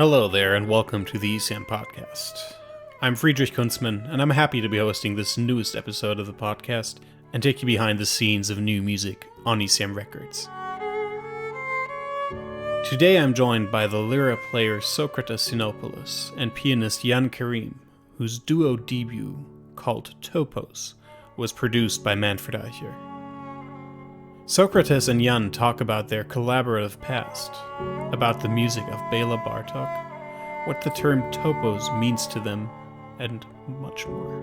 Hello there, and welcome to the ECM podcast. I'm Friedrich Kunzmann, and I'm happy to be hosting this newest episode of the podcast and take you behind the scenes of new music on ECM Records. Today I'm joined by the lyra player Sokratis Sinopoulos and pianist Yann Keerim, whose duo debut, called Topos, was produced by Manfred Eicher. Sokratis and Yann talk about their collaborative past, about the music of Béla Bartók, what the term Topos means to them, and much more.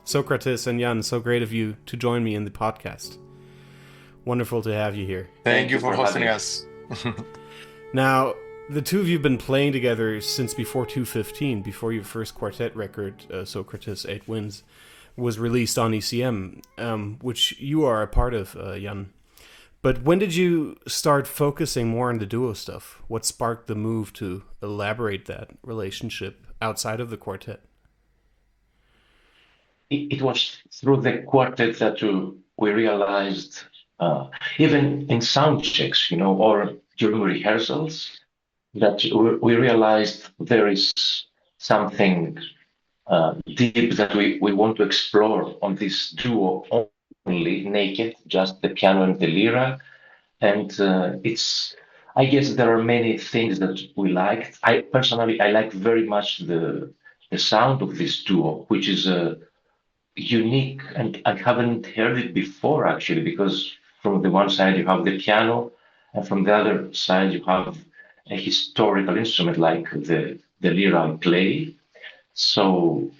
Sokratis and Yann, so great of you to join me in the podcast. Wonderful to have you here. Thank you for hosting us. Now, the two of you have been playing together since before 2015, before your first quartet record, Sokratis 8 Winds, was released on ECM, which you are a part of, Yann. But when did you start focusing more on the duo stuff? What sparked the move to elaborate that relationship outside of the quartet? It was through the quartet that we realized, even in sound checks, or during rehearsals, that we realized there is something deep that we want to explore on this duo only, naked, just the piano and the lyra. And I guess there are many things that we liked. I like very much the sound of this duo, which is unique, and I haven't heard it before actually, because from the one side you have the piano, and from the other side you have a historical instrument like the lyra I play. So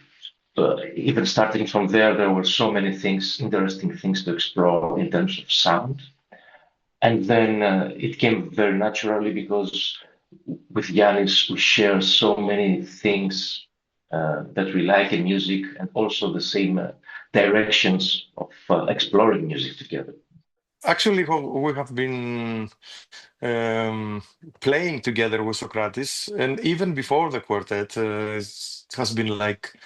even starting from there were so many interesting things to explore in terms of sound. And then it came very naturally because with Yanis we share so many things that we like in music, and also the same directions of exploring music together. Actually, we have been playing together with Sokratis, and even before the quartet, it has been like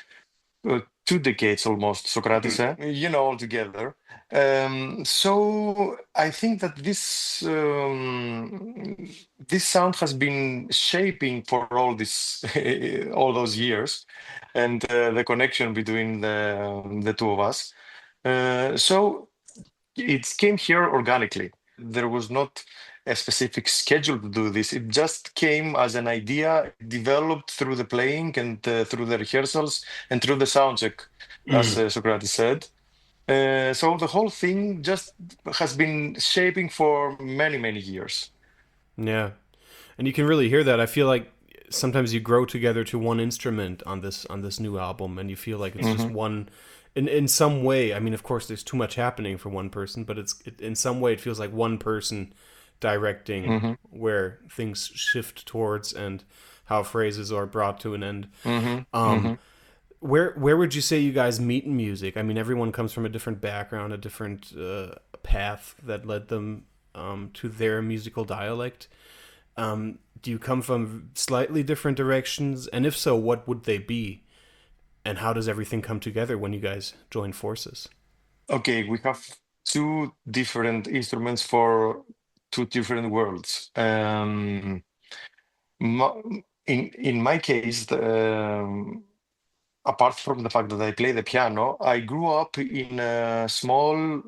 2 decades almost, Sokratis, all together. So I think that this sound has been shaping for all all those years, and the connection between the two of us. So it came here organically. There was not a specific schedule to do this. It just came as an idea, developed through the playing and through the rehearsals and through the sound check, as Socrates said. So the whole thing just has been shaping for many, many years. Yeah, and you can really hear that. I feel like sometimes you grow together to one instrument on this new album, and you feel like it's just one. In some way, I mean, of course, there's too much happening for one person, but in some way it feels like one person directing where things shift towards and how phrases are brought to an end. Where would you say you guys meet in music? I mean, everyone comes from a different background, a different path that led them to their musical dialect. Do you come from slightly different directions? And if so, what would they be? And how does everything come together when you guys join forces? Okay, we have two different instruments for two different worlds. In my case, apart from the fact that I play the piano, I grew up in a small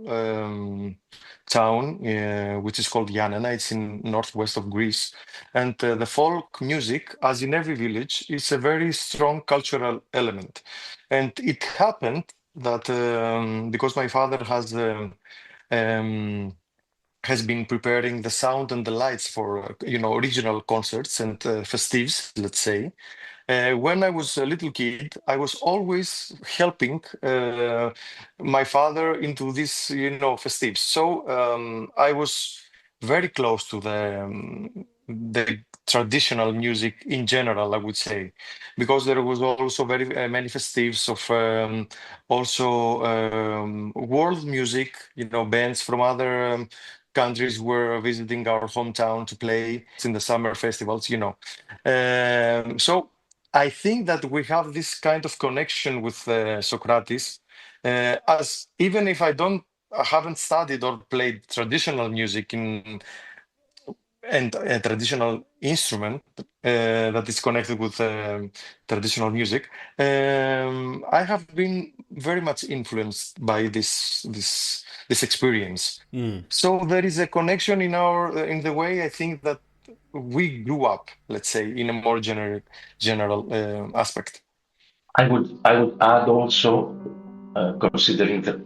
town which is called Yanina. It's in northwest of Greece, and the folk music, as in every village, is a very strong cultural element. And it happened that because my father has been preparing the sound and the lights for regional concerts and festives, let's say. When I was a little kid, I was always helping my father into this, festives. So I was very close to the traditional music in general, I would say, because there was also very many festives of also world music. Bands from other countries were visiting our hometown to play in the summer festivals. So I think that we have this kind of connection with Socrates, as even if I haven't studied or played traditional music and a traditional instrument that is connected with traditional music, I have been very much influenced by this experience. Mm. So there is a connection in the way I think that we grew up, let's say, in a more general aspect. I would add also, considering the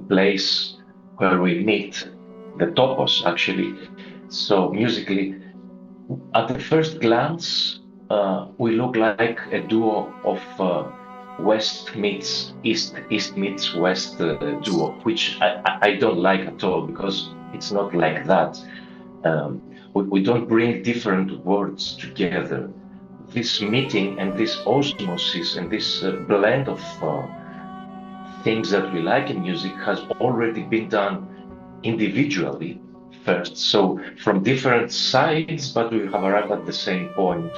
place where we meet, the Topos actually. So musically, at the first glance, we look like a duo of West meets East, East meets West duo, which I don't like at all because it's not like that. We don't bring different words together. This meeting and this osmosis and this blend of things that we like in music has already been done individually first. So from different sides, but we have arrived at the same point.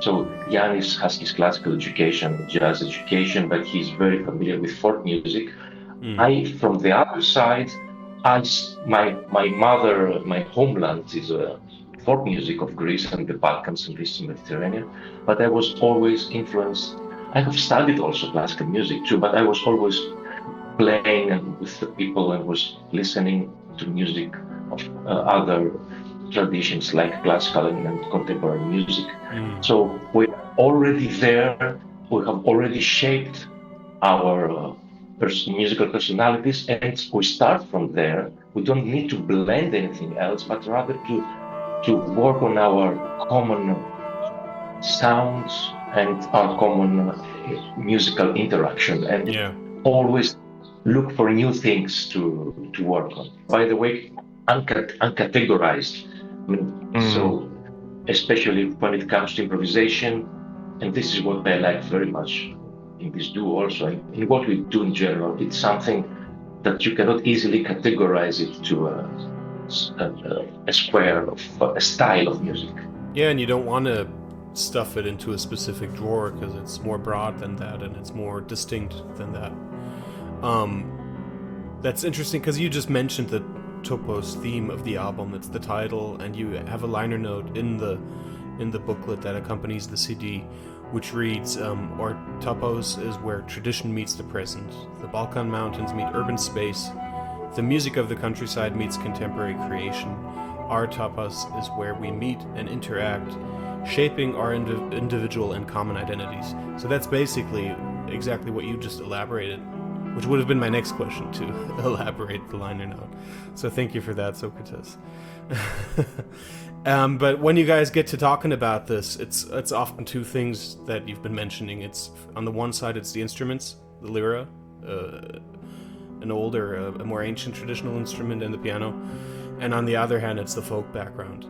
So Yanis has his classical education, jazz education, but he's very familiar with folk music. Mm. I, from the other side, my mother, my homeland is folk music of Greece and the Balkans and Eastern Mediterranean, but I was always influenced. I have studied also classical music too, but I was always playing and with the people and was listening to music of other traditions like classical and contemporary music. Mm. So we're already there. We have already shaped our musical personalities, and we start from there. We don't need to blend anything else, but rather to work on our common sounds and our common musical interaction, and Yeah. always look for new things to work on. By the way, uncategorized. I mean, so especially when it comes to improvisation, and this is what I like very much in this duo also, in what we do in general. It's something that you cannot easily categorize it to a square of a style of music. Yeah, and you don't want to stuff it into a specific drawer because it's more broad than that and it's more distinct than that. That's interesting because you just mentioned the Topos theme of the album. It's the title, and you have a liner note in the booklet that accompanies the CD, which reads, "Or Topos is where tradition meets the present. The Balkan mountains meet urban space. The music of the countryside meets contemporary creation. Our Topos is where we meet and interact, shaping our individual and common identities." So that's basically exactly what you just elaborated, which would have been my next question, to elaborate the liner note. So thank you for that, Sokratis. But when you guys get to talking about this, it's often two things that you've been mentioning. It's on the one side, it's the instruments, the lyra, an older, a more ancient traditional instrument, and the piano, and on the other hand, it's the folk background.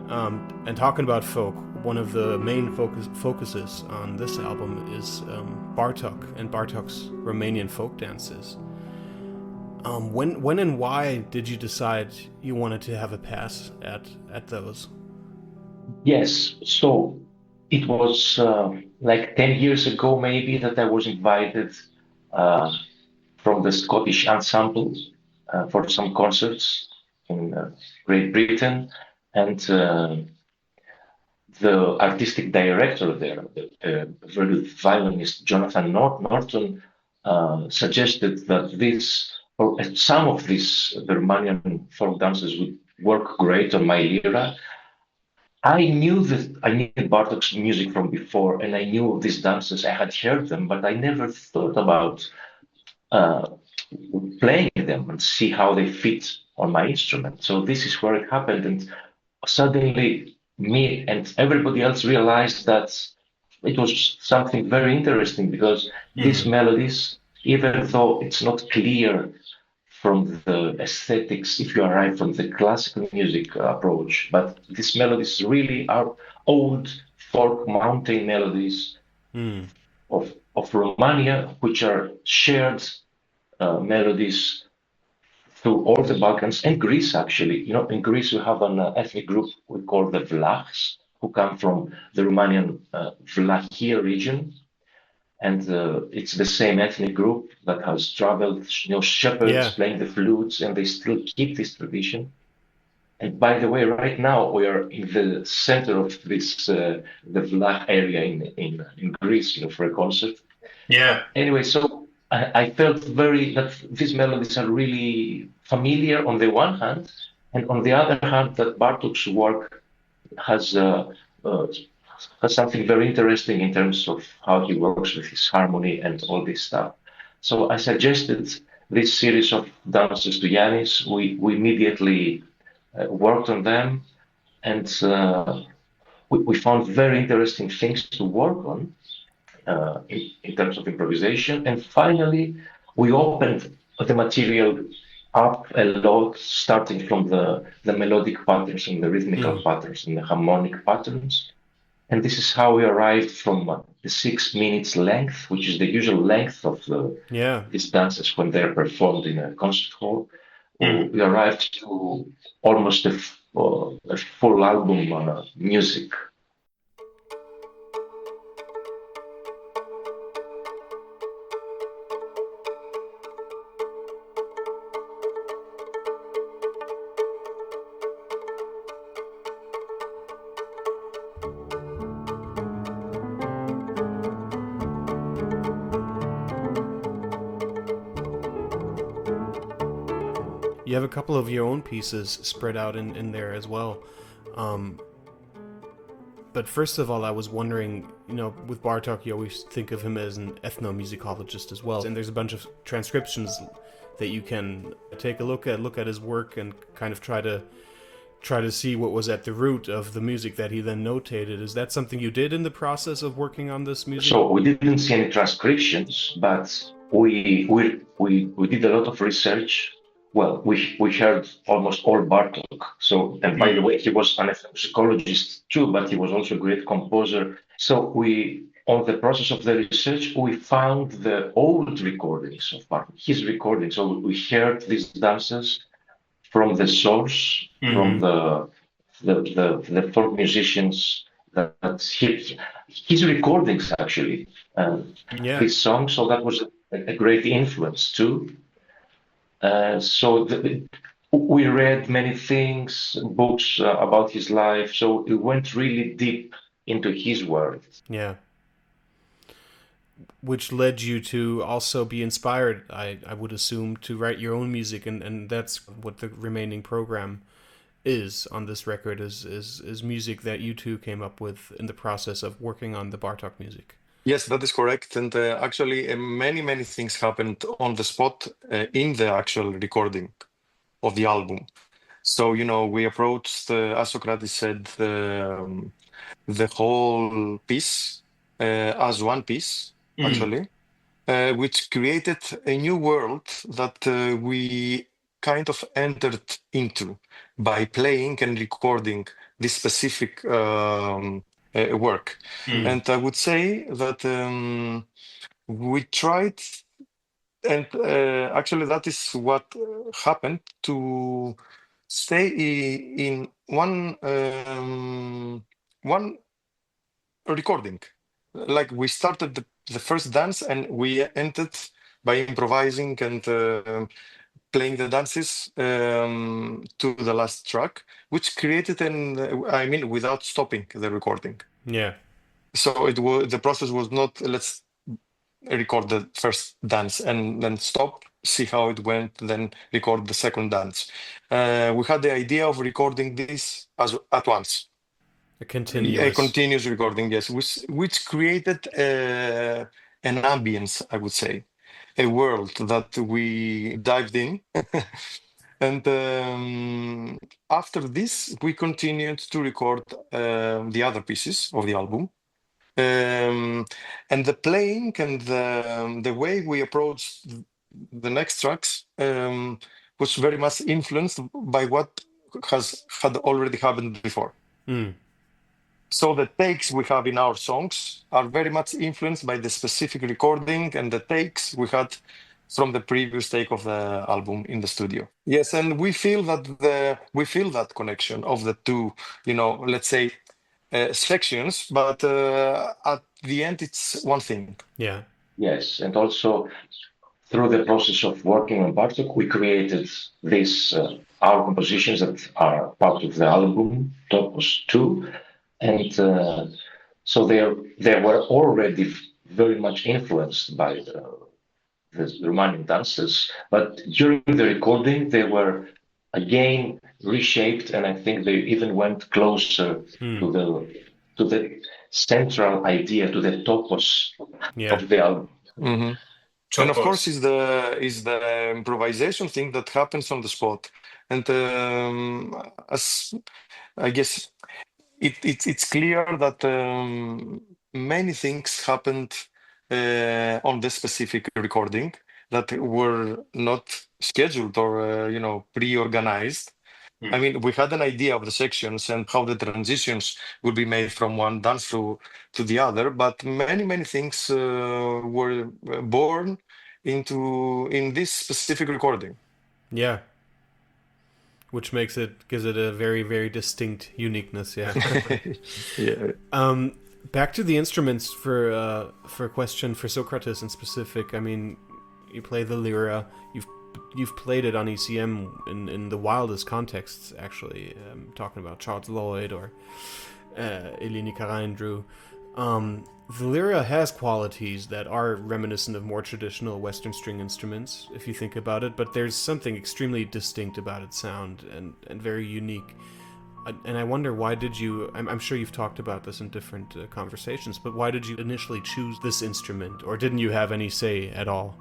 And talking about folk, one of the main focuses on this album is Bartok and Bartok's Romanian folk dances. When and why did you decide you wanted to have a pass at those? Yes, so it was like 10 years ago, maybe, that I was invited uh, from the Scottish Ensemble for some concerts in Great Britain. And the artistic director there, the very good violinist Jonathan Norton, suggested that this or some of these the Romanian folk dances would work great on my lyra. I knew Bartok's music from before, and I knew of these dances. I had heard them, but I never thought about uh, playing them and see how they fit on my instrument. So this is where it happened, and suddenly me and everybody else realized that it was something very interesting because these melodies, even though it's not clear from the aesthetics if you arrive from the classical music approach, but these melodies really are old folk mountain melodies of Romania, which are shared melodies through all the Balkans and Greece, actually. You know, in Greece, we have an ethnic group we call the Vlachs, who come from the Romanian Vlachia region. And it's the same ethnic group that has traveled, you know, shepherds Yeah. playing the flutes, and they still keep this tradition. And by the way, right now we are in the center of this the Vlach area in Greece, for a concert. Yeah. Anyway, so I felt very that these melodies are really familiar on the one hand, and on the other hand, that Bartok's work has uh, has something very interesting in terms of how he works with his harmony and all this stuff. So I suggested this series of dances to Yanis. We immediately worked on them, and we found very interesting things to work on in terms of improvisation. And finally, we opened the material up a lot, starting from the melodic patterns and the rhythmical patterns and the harmonic patterns. And this is how we arrived from the 6 minutes length, which is the usual length of these dances when they're performed in a concert hall. We arrived to almost a full album music. You have a couple of your own pieces spread out in there as well. But first of all, I was wondering, with Bartok, you always think of him as an ethnomusicologist as well. And there's a bunch of transcriptions that you can take a look at his work and kind of try to see what was at the root of the music that he then notated. Is that something you did in the process of working on this music? So we didn't see any transcriptions, but we did a lot of research. Well, we heard almost all Bartok. So, and by the way, he was an ethnomusicologist too, but he was also a great composer. So on the process of the research, we found the old recordings of Bartok, his recordings. So we heard these dances from the source, from the folk musicians that his recordings actually, his songs. So that was a great influence too. We read many things, books about his life. So it went really deep into his world. Yeah. Which led you to also be inspired, I would assume, to write your own music, and that's what the remaining program is on this record, is music that you two came up with in the process of working on the Bartok music. Yes, that is correct. And actually, many things happened on the spot in the actual recording of the album. So, we approached, as Sokratis said, the whole piece as one piece, actually, which created a new world that we kind of entered into by playing and recording this specific work. And I would say that we tried, and actually that is what happened, to stay in one recording. Like we started the first dance and we ended by improvising and playing the dances to the last track, which created without stopping the recording. Yeah. So the process was not, let's record the first dance and then stop, see how it went, then record the second dance. We had the idea of recording this at once. A continuous recording, yes, which created an ambience, I would say, a world that we dived in. And after this, we continued to record the other pieces of the album. And the playing and the way we approached the next tracks was very much influenced by what had already happened before. So the takes we have in our songs are very much influenced by the specific recording and the takes we had from the previous take of the album in the studio. Yes, and we feel that connection of the two, let's say, sections, but at the end it's one thing. Yeah. Yes, and also through the process of working on Bartok, we created these our compositions that are part of the album Topos 2, and so they were already very much influenced by the Romanian dances, but during the recording they were again reshaped, and I think they even went closer Hmm. to the central idea, to the topos Yeah. of the album. Mhm. And of course, is the improvisation thing that happens on the spot, and as I guess it's clear that many things happened on this specific recording that were not scheduled or pre-organized. I mean, we had an idea of the sections and how the transitions would be made from one dance through to the other, but many things were born in this specific recording. Yeah. Which gives it a very, very distinct uniqueness. Yeah. Yeah. Back to the instruments for a question for Sokratis in specific. I mean, you play the lyra. You've played it on ECM in the wildest contexts. Actually, talking about Charles Lloyd or Eleni Karayandru. The lyra has qualities that are reminiscent of more traditional Western string instruments, if you think about it, but there's something extremely distinct about its sound and very unique. And I wonder, why did you... I'm sure you've talked about this in different conversations, but why did you initially choose this instrument? Or didn't you have any say at all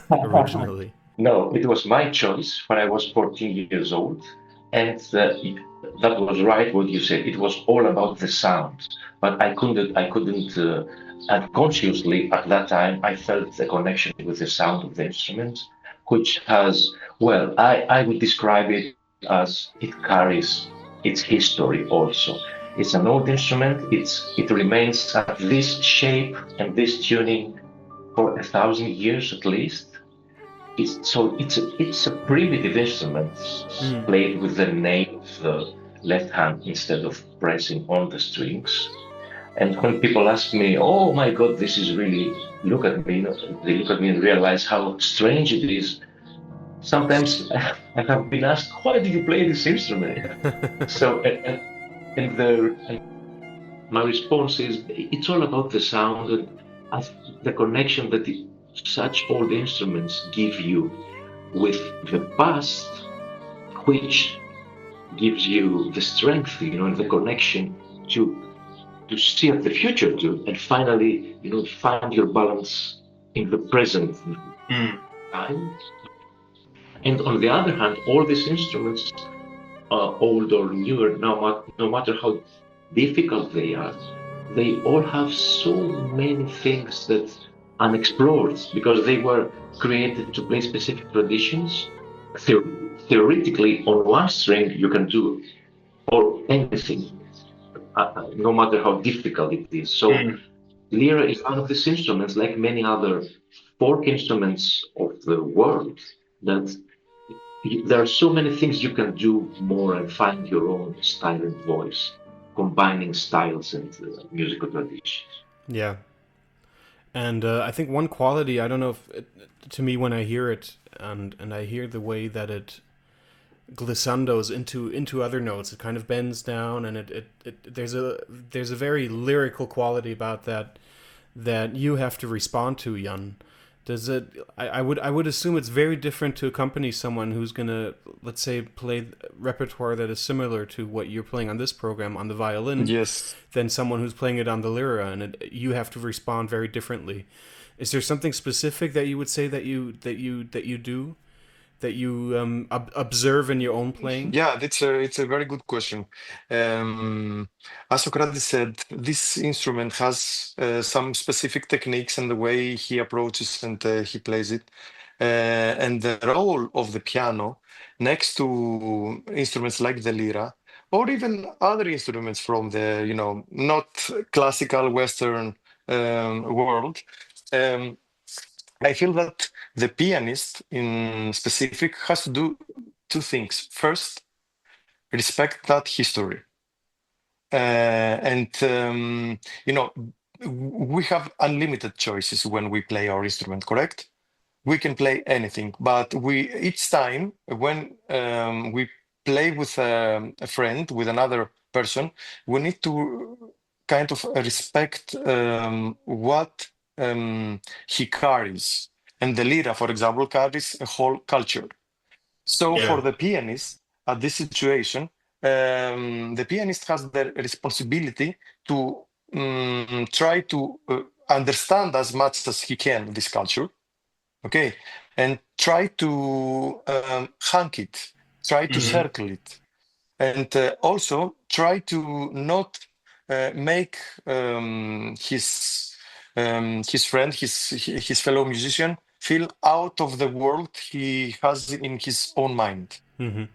originally? No, it was my choice when I was 14 years old, and that was right what you said. It was all about the sound, but I couldn't unconsciously at that time. I felt the connection with the sound of the instrument, which has, well, I would describe it as it carries its history also. It's an old instrument. It remains at this shape and this tuning for 1,000 years at least. It's a primitive instrument Mm. played with the nail of the left hand instead of pressing on the strings. And when people ask me, "Oh my God, this is really," look at me, they look at me and realize how strange it is. Sometimes I have been asked, "Why do you play this instrument?" So, and my response is, it's all about the sound and the connection that such old instruments give you with the past, which gives you the strength, and the connection to see at the future too, and finally, find your balance in the present time. And on the other hand, all these instruments, old or newer, no matter how difficult they are, they all have so many things that unexplored because they were created to play specific traditions. Theoretically, on one string, you can do or anything, no matter how difficult it is. So, lyra is one of these instruments, like many other folk instruments of the world, that there are so many things you can do more and find your own style and voice, combining styles and musical traditions. Yeah. And I think one quality, I don't know if to me when I hear it and I hear the way that it glissandos into other notes, it kind of bends down, and there's a very lyrical quality about that you have to respond to, Yann. Does it? I would assume it's very different to accompany someone who's gonna, let's say, play repertoire that is similar to what you're playing on this program on the violin, Yes. than someone who's playing it on the lyra, and you have to respond very differently. Is there something specific that you would say that you do, that you observe in your own playing? Yeah, it's a very good question. As Socrates said, this instrument has some specific techniques and the way he approaches and he plays it, and the role of the piano next to instruments like the lyra, or even other instruments from the not classical Western world. Um, I feel that the pianist in specific has to do two things. First, respect that history. And, we have unlimited choices when we play our instrument, correct? we can play anything, but each time when we play with a friend, with another person, we need to kind of respect what he carries. And the lyra, for example, carries a whole culture. So Yeah. for the pianist at this situation, the pianist has the responsibility to try to understand as much as he can this culture, okay, and try to hunk it, try to Mm-hmm. circle it, and also try to not make his friend, his fellow musician, feel out of the world he has in his own mind, Mm-hmm.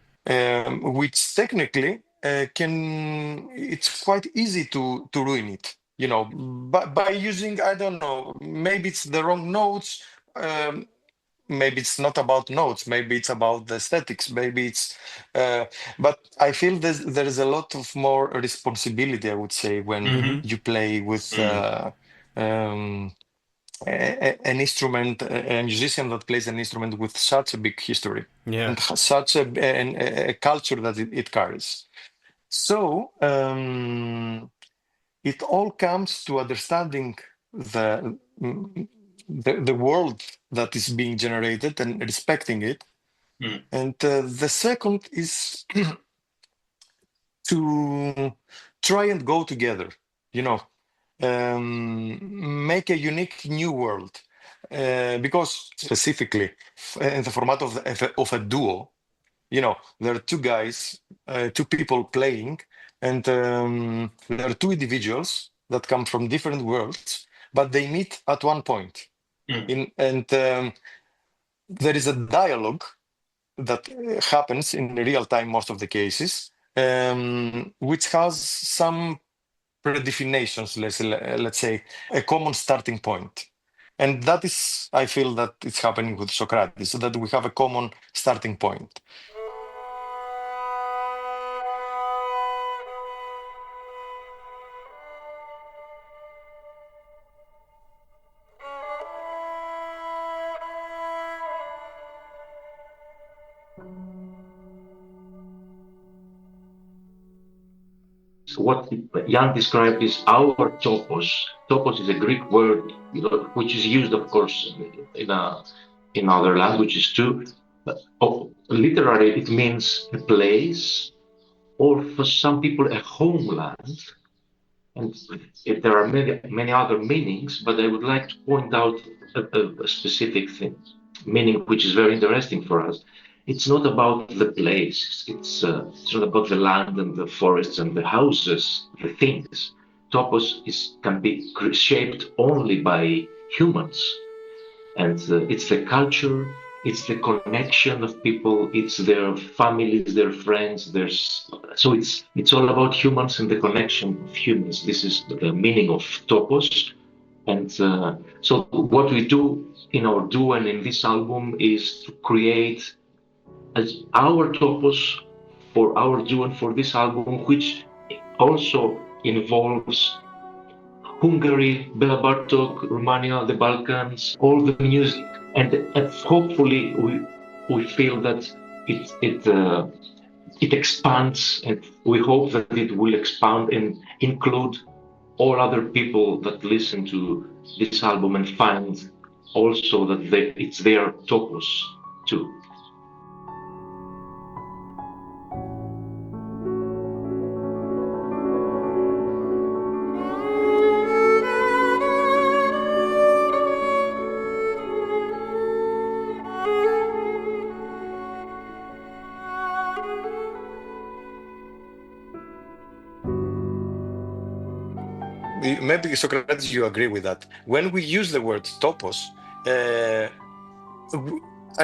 which technically it's quite easy to ruin it, by using, I don't know, maybe it's the wrong notes. Maybe it's not about notes, maybe it's about the aesthetics, maybe it's but I feel there is a lot of more responsibility, I would say, when Mm-hmm. you play with um, an instrument, a musician that plays an instrument with such a big history Yeah. and such a culture that it carries. So it all comes to understanding the the world that is being generated and respecting it. Mm. And the second is to try and go together, you know, make a unique new world. Because specifically in the format of a duo, there are two guys, two people playing, and there are two individuals that come from different worlds, but they meet at one point. Mm. And there is a dialogue that happens in real time most of the cases, which has some predefinitions, let's say, a common starting point. And that is, I feel that it's happening with Sokratis, so that we have a common starting point. What Jan described is our topos. Topos is a Greek word, which is used, of course, in other languages too. But literally, it means a place, or for some people, a homeland. And there are many other meanings, but I would like to point out a specific thing, meaning which is very interesting for us. It's not about the place. It's not about the land and the forests and the houses, the things. Topos can be shaped only by humans, and it's the culture, it's the connection of people, it's their families, their friends. So it's all about humans and the connection of humans. This is the meaning of Topos. And so what we do in our duo and in this album is to create as our Topos for our duo and for this album, which also involves Hungary, Béla Bartók, Romania, the Balkans, all the music, and hopefully we feel that it expands, and we hope that it will expand and include all other people that listen to this album and find also that it's their topos too. Maybe, Socrates, you agree with that. When we use the word topos, I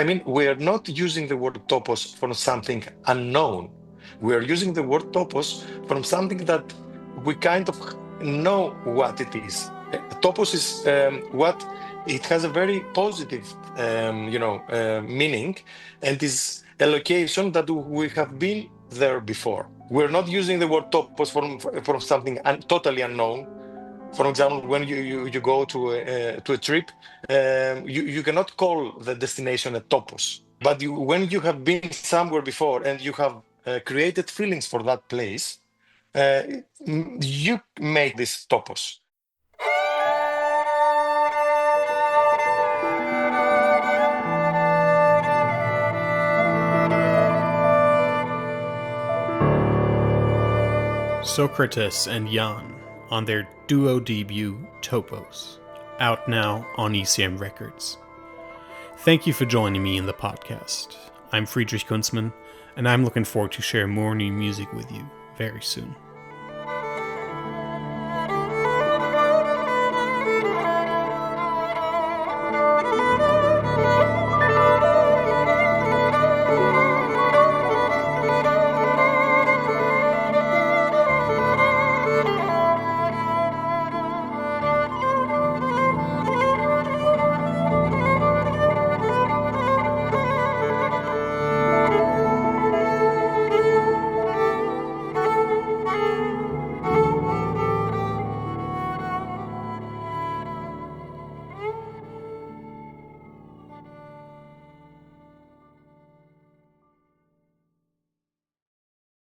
mean, we are not using the word topos from something unknown. We are using the word topos from something that we kind of know what it is. Topos is what it has a very positive, meaning, and is a location that we have been there before. We're not using the word topos from something totally unknown, For example, when you go to a trip, you cannot call the destination a topos. But when you have been somewhere before and you have created feelings for that place, uh, you make this topos. Sokratis and Yann on their duo debut Topos, out now on ECM Records. Thank you for joining me in the podcast. I'm Friedrich Kunzmann, and I'm looking forward to share more new music with you very soon.